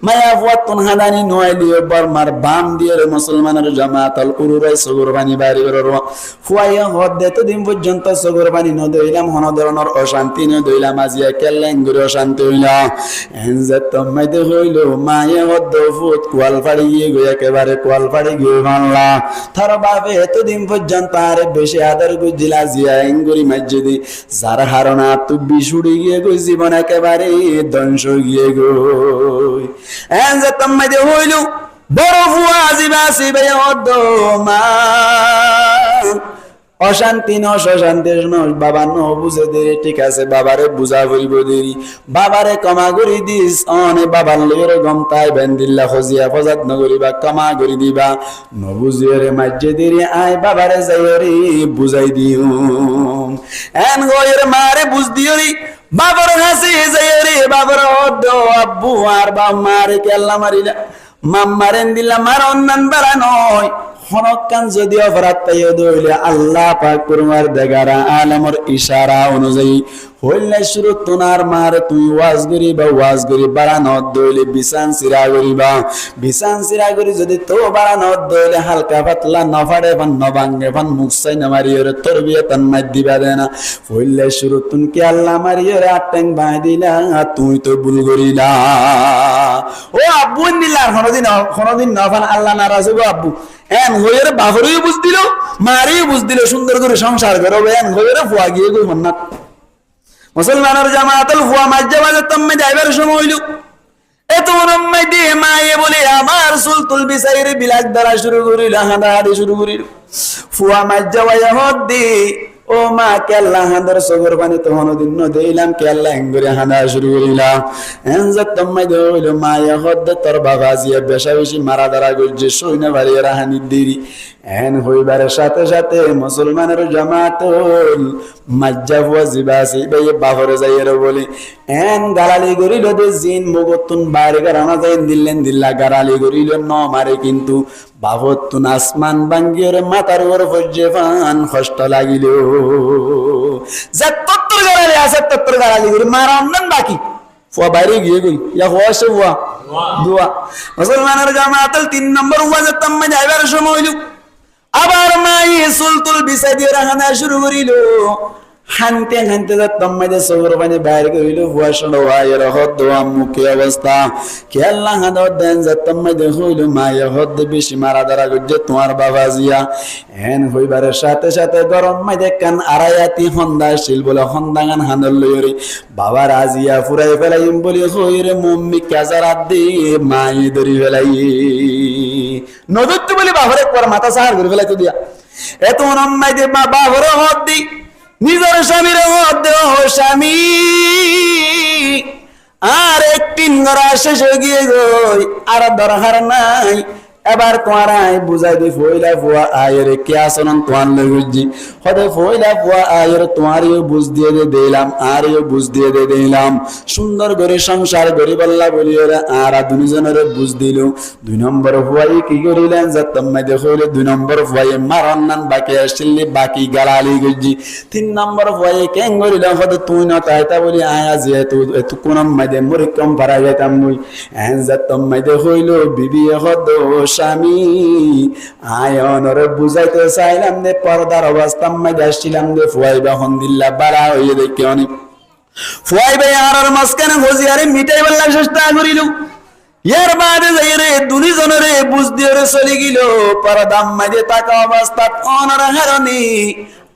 মায়া ফুয়া তুন হাদানি নোয়াইলিও বর্মার বাম দিয়ে মুসলমানের জামাতল উরুরাই সগর পানি বাড়ি বেরো ফুয়াইয়া হদ দে তো দিন পর্যন্ত সগর পানি ন দইলাম হন ধরনের অশান্তি ন দইলাম আজিয়া কেলেন করে অশান্তি হইলা এনজাত তমাইতে হইল মায়া হদ ফুট কোয়াল ফাড়ি গিয়ে গই একেবারে কোয়াল ফাড়ি গিয়ে মানলা থার বাপে এত দিন পর্যন্ত আরে বেশি আদর গুজিলা জিয়া এঙ্গুরি মসজিদে যার হারনা তু বিশুড়ি গিয়ে গই জীবন একেবারে ধ্বংস গিয়ে গই এনজাত তমাইতে হইল বড় ফুয়া আজিবা সিবে হদ্দমা অশান্তি ন শান্তি ন বাবা ন বুঝে দে ঠিক আছে বাবারে বুঝা করিব দেরি বাবারে কমা করি দিস অনে বাবার লের গমতাই বেন্দিল্লা খজিয়া ফজাত নগরিবা কমা করি দিবা নবুঝিয়ে রে মাঝে দেরি আয় বাবারে যাইরে বুঝাই দিও এন গয়ের মারে বুঝ দিও রে বাবার হাসি যাইরে বাবার অদ্দ আব্বু আর বাম্মারে কেল্লা মারিলা মাম্মারেন দিলা মার অন্যান বাড়া নয় হনকান যদি অপরাধ পাইও দইলে আল্লাহ পাক পরমার দেগারা আলমর ইশারা অনুযায়ী হইলে শুরু তোনার মার তুই ওয়াজ করি বাড়া নদ দইলে বিছান সিরা করিবা বিছান সিরা করি যদি তো বাড়া নদ দইলে হালকা পাতলা নফাড়ে ফান নবাঙ্গে ফান মুখসাই নামারি ওরে তোর বিয়ে তান মাই দিবা দেনা হইলে শুরু তুন কি আল্লাহ মারি ওরে আটেং বাই দিলা তুই তো ভুল করিলা ও আব্বু দিলা কোনদিন নফান আল্লাহ নারাজ হইব আব্বু এন হইরে বাবরেও বুঝ দিল মারিও বুঝ দিল সুন্দর করে সংসার করবে এন হইরে ফুয়া গিয়ে গই মন্না মুসলমানের জামাতুল ফুয়া মাজ্জাবাজে তম্মে যাইবার সময় হইল এত নম্মাই দিয়ে মায়ে বলে আমার সুলতুল বিসাইর বিলাস দ্বারা শুরু করিল হাঁদাহাঁদি শুরু করিল ফুয়া মাজ্জাবাইয়া হদ দি ও মা কেল্লা হাঁদার সগর পানি তখন দিন দিলাম কেল্লা হেঙ্গরে হাঁদা শুরু করিলাম এনজা তম্মাই দিয়ে হইল মায়ে হদ তোর বাবা জিয়া বেশা বেশি মারা দ্বারা গজ্জে সৈন্য বাড়িয়ে হানি দেরি এন হইবার সাথে সাথে মুসলমানের জামাতুল মাজ্জাবুয়া জিবাসি বে বাহরে যাইয়ের বলে এন গালালি করিল দে জিন মগতুন বাইরে গারানা যাই দিলেন দিল্লা গালালি করিল ন মারে কিন্তু বাবতুন আসমান বাঙ্গির মাথার উপর ফজ্জে ফান কষ্ট লাগিল যে তত্তর গালালি আছে তত্তর গালালি করি মারান না বাকি ফুয়া বাইরে গিয়ে গই ইয়া হওয়া সে ফুয়া দুয়া মুসলমানের জামাতুল 3 নম্বর ওয়াজে তাম্মে যাইবার সময় হইল আবার মাই সুলতুল বিসাই দিয়ে রাখানা শুরু করিল হানতে হানতে তম্মাইদে সগর পানি বাইর করিল হুয়াশন ওয়াইর হদ মুখে অবস্থা খেয়াল্লা হাদা দেন যে তম্মাইদে হইল মায়ের হদ বেশি মারা দ্বারা গজ্জে তোমার বাবা জিয়া হেন হইবারের সাথে সাথে গরম মাইদে কান আড়াইয়াতি হন্দা শিল বলে হন্দাগান হান্দল লইরি বাবা রাজিয়া ফুরাই ফেলাইম বলি হইরে মম্মি কাজারাত দি মাই ধরি ফেলাই নদত বলি বাবারে একবার মাথা সাহার করে ফেলাইতো দিয়া এত নম্মাই দে বাবা হরে হদ দি নিজের স্বামীর হদ দেও স্বামী আর একদিন ঘরা শেষ হয়ে গিয়ে গই আর দরকার নাই এবার তোমার বুঝাই দি ফইলা ফুয়া আয়ের কে আসনন তোমার লগুজি হদে ফইলা ফুয়া আয়ের তোমারও বুঝ দিয়ে দিলাম আরও বুঝ দিয়ে দিলাম সুন্দর করে সংসার করি বল্লা বলি আর দুজনের বুঝ দিল 2 নম্বর ফুয়াই কি করিলেন যে তুমি দেখলে 2 নম্বর ফুয়াই মারন্নান বাকি আসলে বাকি গালালি গজি 3 নম্বর ফুয়াই কেন করিল হদে তুই না তাইতা বলি আয়া যে এত কোন মাইদে মরি কম পারা যাইতাম মুই এন যে তুমি দেখইলো বিবি হদ স্বামী আয়নর বুঝাইতে চাইলাম দে পর্দার অবস্থা মাঝে আসছিলাম দে ফুয়াইবা হন্দিল্লা বাড়া হইয়ে দেখে অনেক ফুয়াইবা আর মাঝখানে হজিয়ারে মিটাই বললাম চেষ্টা করিল এর বাদে যাই রে দুজনের বুঝ দিয়ে চলে গেল পর্দাম মাঝে থাকা অবস্থা অনর হারণি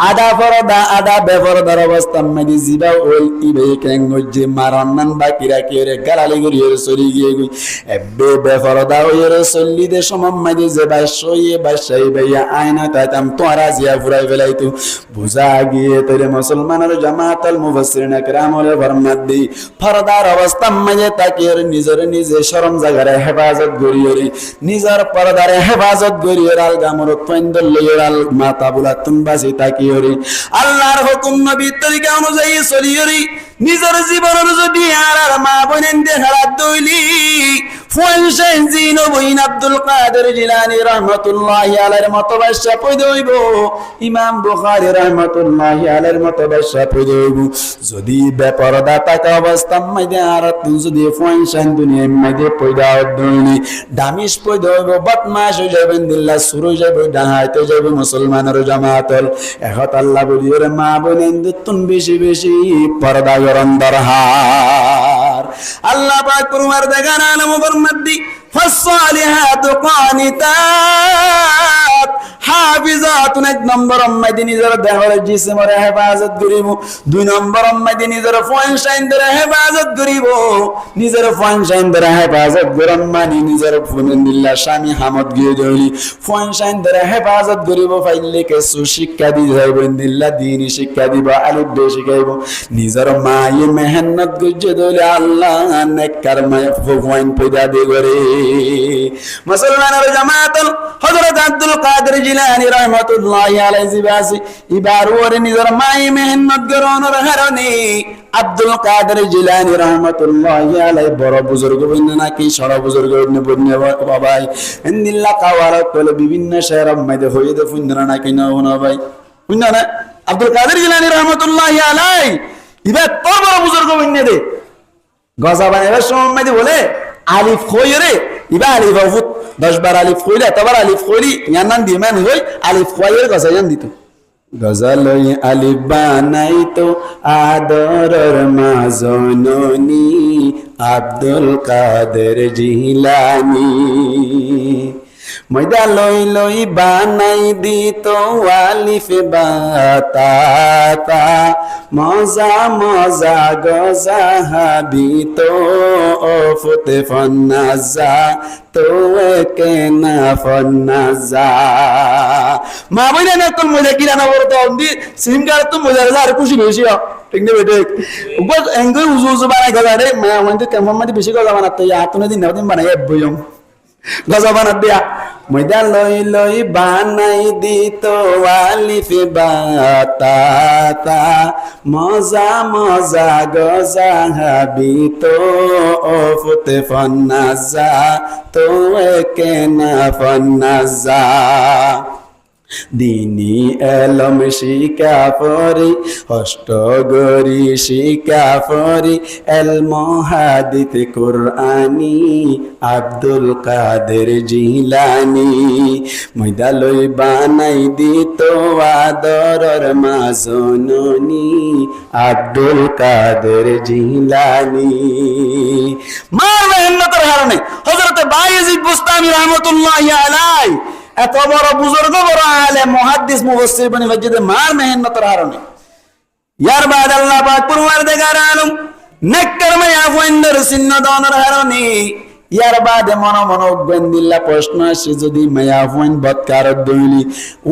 আদা পরদা আদা বেপরদার অবস্থা মাঝে জিবা ওই ইবে কেঙ্গজে মারান্নান বাকি রাখি রে গালালি গরিয়ে চলি গিয়ে গই এবে বেপরদা হইয়ে চললি দে সমম মাঝে যে বাসইয়ে বাসাই ভাইয়া আয়না তাইতাম তোরা জিয়া ফুরাই ফেলাইতো বুঝা গিয়ে তোরে মুসলমানের জামাতুল মুফাসসিরিন کرامরে ফরমাত দি পরদার অবস্থা মাঝে তাকিয়ে নিজের নিজে শরম জায়গায় হেফাজত গরিয়ে নিজের পরদার হেফাজত গরিয়ে আল গামর পন্দল লইয়ে আল মাথা বুলা তুমবাসি তাকি আল্লাহর হুকুম নবীর তরিকা অনুযায়ী চলিয়রি নিজের জীবনের যদি আর মা বোনেন দেখার দইলি ফুয়াইশাইন জিনবইন আব্দুল কাদের জিলানী রাহমাতুল্লাহি আলাইহির মতো বাদশা পয়দা হইব ইমাম বুখারী রাহমাতুল্লাহি আলাইহির মতো বাদশা পয়দা হইব যদি বেপরদা থাকা অবস্থা মাইদে আর তুই যদি ফুয়াইশাইন দুনিয়া মাইদে পয়দা হইনি দামিশ পয়দা হইব বদমাশ হই যাবেন দিল্লা শুরু যাবে ডাহাইতে যাবে মুসলমানের জামাতুল এখন আল্লাহ বলিয়ে মা বোনেন তুন বেশি বেশি পর্দা গরম দরহার আল্লাহ পাক কুরআন দেখান আলম ফরমাদি ফাসসালিহাতু কানিতাত হাফিজাতুন 1 নম্বর মাইদি নিজের দেহর জিসমর হেফাজত করিব 2 নম্বর মাইদি নিজের ফাংশন ধরে হেফাজত করিব নিজের ফাংশন ধরে হেফাজত গরম মানি নিজের ফুমিল্লা স্বামী হামদ গিয়ে দইলি ফাংশন ধরে হেফাজত করিব ফাইলে কে সুশিক্ষা দি যাইব দিল্লা দ্বীনি শিক্ষা দিব আলিফ বে শিখাইব নিজের মায়ে মেহনত গজ্জে দইলে আল্লাহ নেককার মায়ে ভগবান পয়দা দে করে মুসলমানের জামাতুল হযরত আব্দুল কাদের জিলানী রাহমাতুল্লাহি আলাইহি জিবাসি ইবার ওরে নিজের মায়ে মেহনত গরনের হারনে আব্দুল কাদের জিলানী রাহমাতুল্লাহি আলাইহি বড় বুজুর্গ বইন নাকি সরা বুজুর্গ বইন বাবাই ইন্দিল্লা কাওয়ারাত বলে বিভিন্ন শহর মধ্যে হয়ে দে ফুন্না নাকি না হনা ভাই ফুন্না না আব্দুল কাদের জিলানী রাহমাতুল্লাহি আলাইহি ইবার তোর বড় বুজুর্গ বইন দে গজাবানের সময় বলে আলিফ খয়রে ইবা আলিফ ফুত 10 বার আলিফ খইলা তবার আলিফ খইলি ইয়ানান দিমান হই আলিফ খয়ের গজায়ান দিত গজালই আলিফ বানাইতো আদরর মাজননি আব্দুল কাদের জিলানী ময়দা লই লই বানাই দিত আলিফ বাতা মজা মজা গজাহাবি তো ফুতে ফন্নাজা তো কেনা ফন্নাজা মা বইনা না তোর মজা কিনা না বলতো অন্দি সিম কার্ড তো মজা আর খুশি বেশি ঠিক না বেটে উপর এঙ্গল উজু উজু বানাই গলা রে মা আমাদের কেমন মধ্যে বেশি গলা বানাতে আতনে দিন দিন বানাই বইম গজা বানাত দিয়া ময়দা লই লই বানাই দিত আলিফে বাতা মজা মজা গজা হাবি তো ফুতে ফন্নাজা তো কেনা ফন্নাজা দিনী এলম শিকা পরি অষ্টগরি শিকা পরি এলম হাদিত কুরআনি আব্দুল কাদের জিলানি ময়দা লই বানাই দিত আদরর মাজননি আব্দুল কাদের জিলানি মার মেহনতের কারণে হযরত বায়েজিদ বুস্তামি রাহমাতুল্লাহি আলাইহি এত বড় বুজুর্গ বড় আলেম মুহাদ্দিস মুফাসসির বনি মসজিদে মার মেহনতের কারণে ইয়ার বাদ আল্লাহ পাক পরওয়ারদিগার আলম নেককার মায়া ফন্দের সিন্ন দানের কারণে ইয়ার বাদ মন মন উগবেন্দিল্লা প্রশ্ন আসে যদি মায়া ফন বৎকার দইলি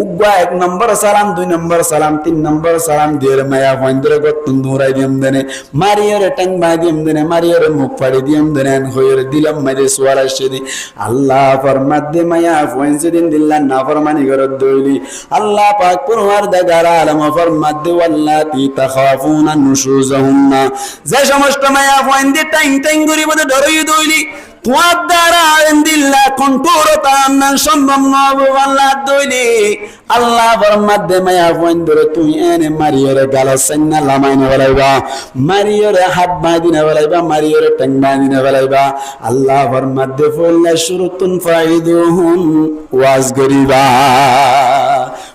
উগবা 1 নম্বর সালাম 2 নম্বর সালাম 3 নম্বর সালাম দের মায়া ফন দের গতুন দুরাই দিম দেনে মারিয়রে টাং বা দিম দেনে মারিয়রে মুখ ফাড়ি দিম দেনে হইর দিলাম মাঝে সোয়াল আসে দি আল্লাহ ফরমাত দে মায়া ফন যেদিন দিল্লা না ফরমানি গর দইলি আল্লাহ পাক পরওয়ারদিগার আলম ফরমাত দে ওয়াল্লাতি তাখাফুনা নুশুজাহুন্না যে সমস্ত মায়া ফন দি টাং টাং করি বদে ডরই দইলি তোমার দ্বারা দিল্লা কন্ট্রোল তার সম্ভব নয় আল্লাহ দইলি আল্লাহ ফরমাত দে মায়া ফন ধরে তুই এনে মারিয়রে গালা সান্না লামাইনে বলাইবা মারিয়রে হাত বাঁধিনে বলাইবা মারিয়রে টাং বাঁধিনে বলাইবা আল্লাহ ফরমাত দে ফুল্লা শুরুতুন ফাইদুহুম ওয়াজ করিবা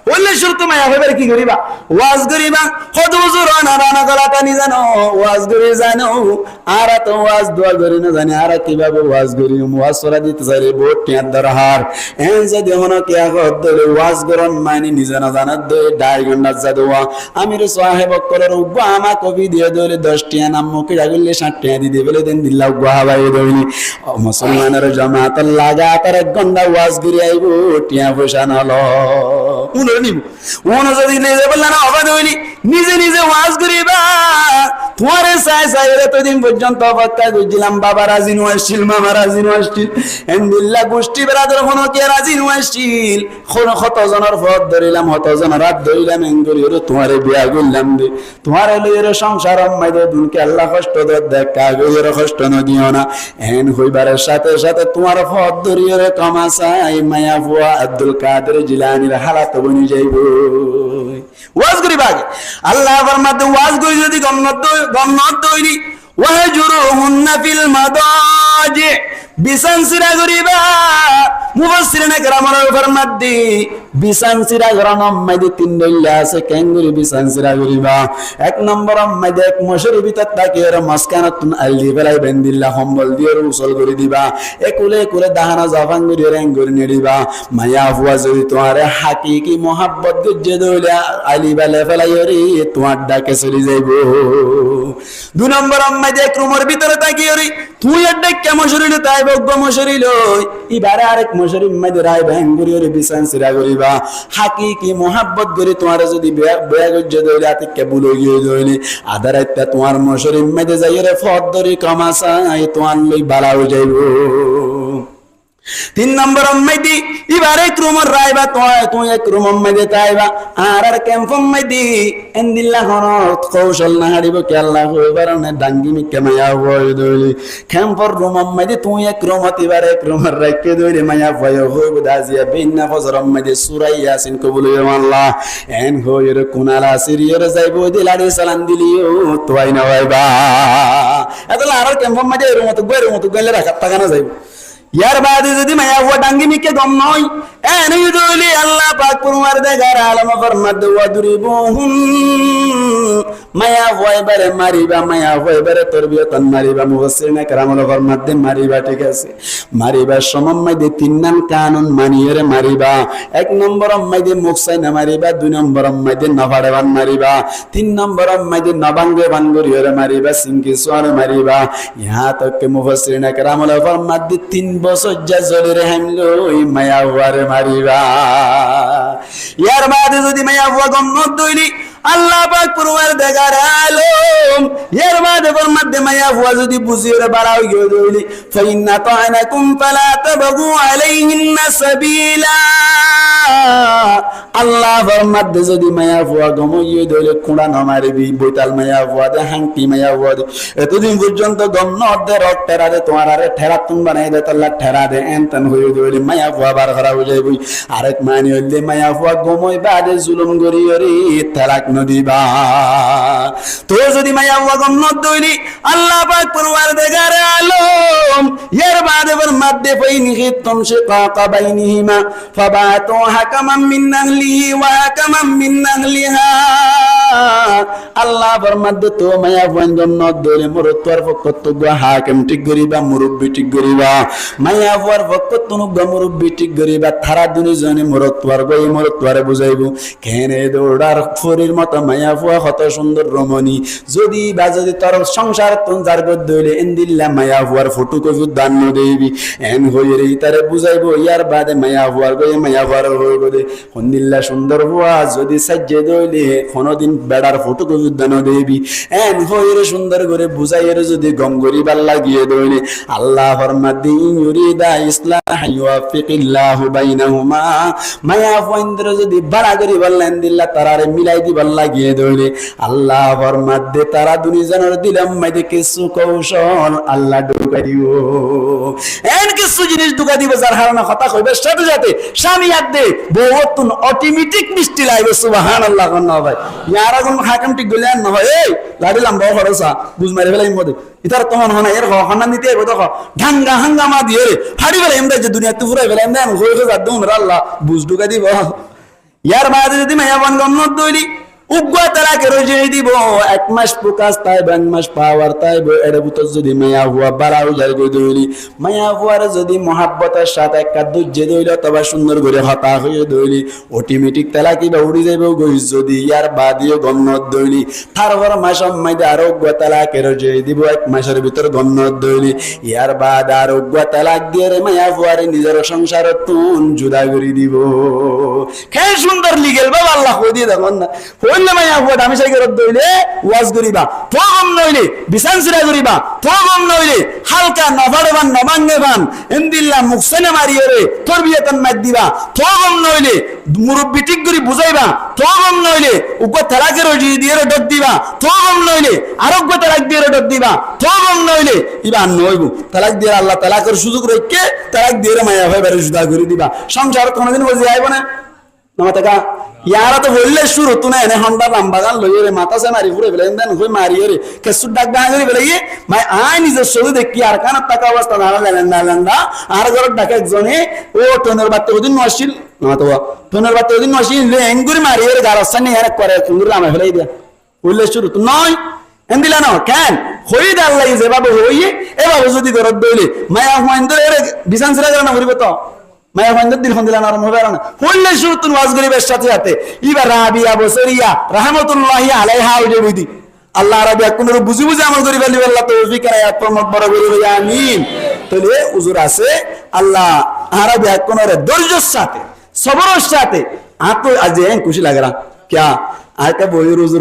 বললে শুরুতে মায়া হবে কি করিবা ওয়াজ করিবা কত হুজুর রানা গলাটা নি জানো ওয়াজ করি জানো আর তো ওয়াজ দোয়া করি না জানি আর কিভাবে ওয়াজ করি ওয়াজ সরা দিতে চাইলে বহুত টিয়ার দরহার এন যদি হনো কি আগত দলে ওয়াজ করন মানে নিজে না জানাত দে 2.5 ঘন্টা জাদুয়া আমির সাহেব করার উবা আমা কবি দিয়ে দলে 10 টিয়া নাম মুখে রাগলে 60 টিয়া দি বলে দেন দিল্লা উবা ভাই দইনি মুসলমানের জামাত লাগা তার 1 ঘন্টা ওয়াজ করি আইবো টিয়া পয়সা নালো উননিব উন যদি নিজে বললা না হবে দইনি নিজে নিজে ওয়াজ করিবা তোমারে সাই সাই এতদিন পর্যন্ত অপেক্ষা করছিলাম বাবা রাজি নয়াসিল মামা রাজি নয়াসিল এন্দিল্লা গোষ্ঠী বেরাদর হনো কে রাজি নয়াসিল কোন কত জনের পথ ধরিলাম কত জনের রাত ধরিলাম এঙ্গরি হলো তোমারে বিয়া করলাম দে তোমারে লইরে সংসার মাইদে দুনকে আল্লাহ কষ্ট দে দেখা গইরে কষ্ট ন দিও না এন হইবারের সাথে সাথে তোমার পথ ধরিরে কমাসাই মায়া ফুয়া আব্দুল কাদের জিলানীর হালাত বনি যাইবো ওয়াজ করিবা আল্লাহ ফরমাতে ওয়াজ করি যদি গমনত দইনি ওয়াহজুরুহুন্না ফিল মাদাজি বিসান সিরা করিবা মুফাসসিরিনে কেরামের ফরমাত দি বিসান সিরা গরানম মাইদে 3 দইলা আছে কেঙ্গুরি বিসান সিরা করিবা 1 নম্বর মাইদে এক মশরি ভিতর তাকিয়ে মাসকানাতুন আলদি বেলাই বেন্দিল্লা সম্বল দিয়ে উসল করে দিবা একুলে কুলে দাহানা জাফান করে রং করে নিদিবা মায়া হুয়া যদি তোমারে হাকিকি মোহাব্বত গজে দইলা আলি বেলে ফেলাইরি তোমার ডাকে চলি যাইবো 2 নম্বর মাইদে এক রুমের ভিতরে তাকিয়ে তুই একটা কেমন শরীর তাই বগ্গ মশরি লই এবারে আরেক মশরি মাইদে রাই ভেঙ্গুরি রে বিসান সিরা করিবা হাকিকি মোহাব্বত করে তোমার যদি বেয়া গজে দইলা তে বুলো গিয়ে দইলি আদারাইতা তোমার মশরি মাইদে যাইরে ফদরি কমাসা তোমার লই বালা হয়ে যাইবো 3 নম্বর মাইদি এবারে ক্রমর রাইবা তুই এক ক্রম মাইদে তাইবা আর কেমফম মাইদি এন্দিল্লা হনত কৌশল না হারিব কে আল্লাহ হইবার না ডাঙ্গি মিকে মায়া হই দইলি কেমফর রুম মাইদি তুই এক ক্রমত এবারে ক্রমর রাইকে দইলে মায়া ভয় হই বুদাজিয়া বিনা ফজর মাইদি সূরা ইয়াসিন কবুল আল্লাহ এন হইর কুনালা সিরিয়র যাইবো দিলাড়ি সালাম দিলিও তোই না হইবা এতলা আর কেমফম মাইদি রুমত গইলে রাখা টাকা যাইবো ইয়ার বাদে যদি মায়া হুয়া ডাঙ্গি মিকে দম নয় এনে দইলি আল্লাহ পাক পরওয়ারদিগার আলম ফরমাত ওয়াদরিবুহুম মায়া ভয়বারে মারিবা, মায়া ভয়বারে তরবিয়তন মারিবা, মুফাসসিরিনে কেরামুল ফরমাতে মারিবা, ঠিক আছে। মারিবার সময় মাইদে 3 নাম কানুন মানিয়ে মারিবা। 1 নম্বর মাইদে মুখসাই না মারিবা, 2 নম্বর মাইদে নভাড়ে বান মারিবা, 3 নম্বর মাইদে নবাঙ্গে বানগরিয়রে মারিবা, সিংকি সোয়ারে মারিবা। ইহা তক মুফাসসিরিনে কেরামুল ফরমাতে 3 বছর যা জলিরে হামলো ওই মায়া ভয়ারে মারিবা। ইয়ার বাদে যদি মায়া ভয়া গম দইলি আল্লাহ পাক পরওয়ারদিগার আলম এর মাঝে ফরমাতে মায়া ভুয়া যদি বুঝিয়ে বাড়াও গিয়ে দইলি ফাইন্না তা'নাকুম ফালা তাবগু আলাইহিন্না সাবিলা। আল্লাহ ফরমাতে যদি মায়া ভুয়া গমইয়ে দইলে কুড়া ন মারিবি, বইতাল মায়া ভুয়া দে, হাঙ্কি মায়া ভুয়া দে, এতদিন পর্যন্ত গম ন দে রক ঠেরা দে, তোমার আরে ঠেরা তুম বানাই দে, তাল্লা ঠেরা দে, এনতন হয়ে দইলে মায়া ভুয়া বার করা হয়ে যাইবই। আরেক মানি হইলে মায়া ভুয়া গমই বাদে জুলুম গরিয়রি তালাক নদিবা। তো যদি মায়া ভুয়া গম ন দইলি আল্লাহ পাক পরওয়ারদিগার আলম এর বাদে ফরমাতে ফাইনি খিতুম শিকাকা বাইনিহিমা ফাবাতু হাকামান মিন আহলিহি ওয়া হাকামান মিন আহলিহা। আল্লাহ ফরমাতে তো মায়া ভুয়া গম ন দইলে মুরতর পক্ষ গো হাকিম ঠিক করিবা, মুরব্বি ঠিক করিবা। মায়া ভুয়ার পক্ষ তুনু গো মুরব্বি ঠিক করিবা। তারা দুইজনে মুরতর গো মুরতরে বুঝাইবো কেনে দৌড়ার ফরির মতো মায়া ভুয়া কত সুন্দর রমণী। যদি বা যদি তোর সংসার তুন যার গদ হইলে এন্দিল্লা মায়া ভুয়ার ফটো কবি দান দেবি এন হইরে তারে বুঝাইবো। ইয়ার বাদে মায়া ভুয়ার গো মায়া ভুয়ার হইব দে হন্দিল্লা সুন্দর ভুয়া যদি সাজ্জে দইলে কোনদিন বেড়ার ফটো কবি দান দেবি এন হইরে সুন্দর করে বুঝাইরে যদি গম গরিবার লাগিয়ে দইলে আল্লাহ ফরমাতে ইউরিদা ইসলাহ ইউফিকিল্লাহু বাইনাহুমা। মায়া ভুয়া যদি বাড়া করি বললেন দিল্লা তারারে মিলাই দিবার লাগিয়ে দইলে আল্লাহ ফরমাতে তারা দুইজনের দিলাম মাইদে কিছু কৌশল আল্লাহ ঢুকাই দিব। এন কিছু জিনিস ঢুকাই দিব যার হারানো কথা কইবে সাথে সাথে স্বামী হাত দে বহুত অটোমেটিক মিষ্টি লাগবে। সুবহানাল্লাহ কোন ভাই ইয়ারা কোন হাকিম ঠিক গলেন না হয় এই লাডিলাম বড় খরচা বুঝ মারি ফেলাই মধ্যে ইতার তখন হনা এর হনা নিতে আইব দেখো ঢাঙ্গা হাঙ্গামা দিয়ে ফাড়ি ফেলাই এমদা যে দুনিয়া তুফুরাই ফেলাই এমদা হয়ে হয়ে বাদ দুন আল্লাহ বুঝ ঢুকাই দিব। ইয়ার বাদে যদি মায়া বান গম দইলি উগ্র তালাকে রোজে দিব 1 মাস প্রকাশ তাই 1 মাস পাওয়ার তাই এর ভিতর যদি মায়া হুয়া বাড়াও যায় গই দইলি মায়া হুয়ার যদি মহাব্বতের সাথে একটা দুজে দইল তবে সুন্দর করে হতা হয়ে দইলি অটোমেটিক তালাকি বা উড়ি যাইব গই। যদি ইয়ার বাদিও গন্নত দইলি তারপর মাস মাইদে আর উগ্র তালাকে রোজে দিব 1 মাসের ভিতর গন্নত দইলি ইয়ার বাদ আর উগ্র তালাক দিয়ে মায়া হুয়ারে নিজের সংসার তুন জুদা করে দিব। কে সুন্দর লিগেল বাবা আল্লাহ কই দিয়ে দেখুন না বললে মায়া হুয়া আমি সেই করত দইলে ওয়াজ করিবা তো গম নইলে বিছান সিরা করিবা তো গম নইলে হালকা নভাড়ে বান নবাঙ্গে বান এন্দিল্লা মুখসেনে মারিয়ে রে তোর বিয়েতন মার দিবা তো গম নইলে মুরব্বি ঠিক করে বুঝাইবা তো গম নইলে উগ্র তালাকের রজি দিয়ে ডক দিবা তো গম নইলে আরোগ্য তালাক দিয়ে ডক দিবা তো গম নইলে ইবা নইব তালাক দিয়ে আল্লাহ তালাকের সুযোগ রেখে তালাক দিয়ে মায়া ভাই বারে সুদা করে দিবা। সংসার কোনদিন বসে আইব না নমাতাকা ইয়ারা তো বললে শুরু তো না এনে হন্ডা রামবাগান লইয়ে রে মাথা সে মারি ঘুরে ফেলেন দেন হই মারিয়ে রে কেসুর ডাক ডাক করে ফেলে মাই আই নিজের ছবি দেখি আর কানার টাকা অবস্থা দাঁড়া লেন্দা আর ঘরের ডাকে একজনে ও টোনের বাড়তে ওদিন নসিল না তো টোনের বাড়তে ওদিন নসিল এঙ্গুরি মারিয়ে রে গারস্থান নিয়ে এক করে এঙ্গুরি রামে ফেলে দিয়া বললে শুরু তো নয় এন্দিলা না কেন হই দে আল্লাহ যেভাবে হইয়ে এভাবে যদি ঘরত দইলে মায়া হুমাইন্দর এর বিছান সিরা করে না করিব তো মায়া হুমাইন্দর দিল হন্দিলা নরম হবে না হইলে শুরু তুন ওয়াজ গরিবের সাথে সাথে ইবার রাবিয়া বসরিয়া রাহমাতুল্লাহি আলাইহা ওই বুঝি আল্লাহ রাবিয়া কোন বুঝি বুঝি আমল করি বলি আল্লাহ তৌফিক করে প্রমোট বড় করি আমিন। তাহলে হুজুর আছে আল্লাহ আরাবিয়া কোন ধৈর্যের সাথে সবরের সাথে আতো আজ খুশি লাগরা क्या आका बोई रोज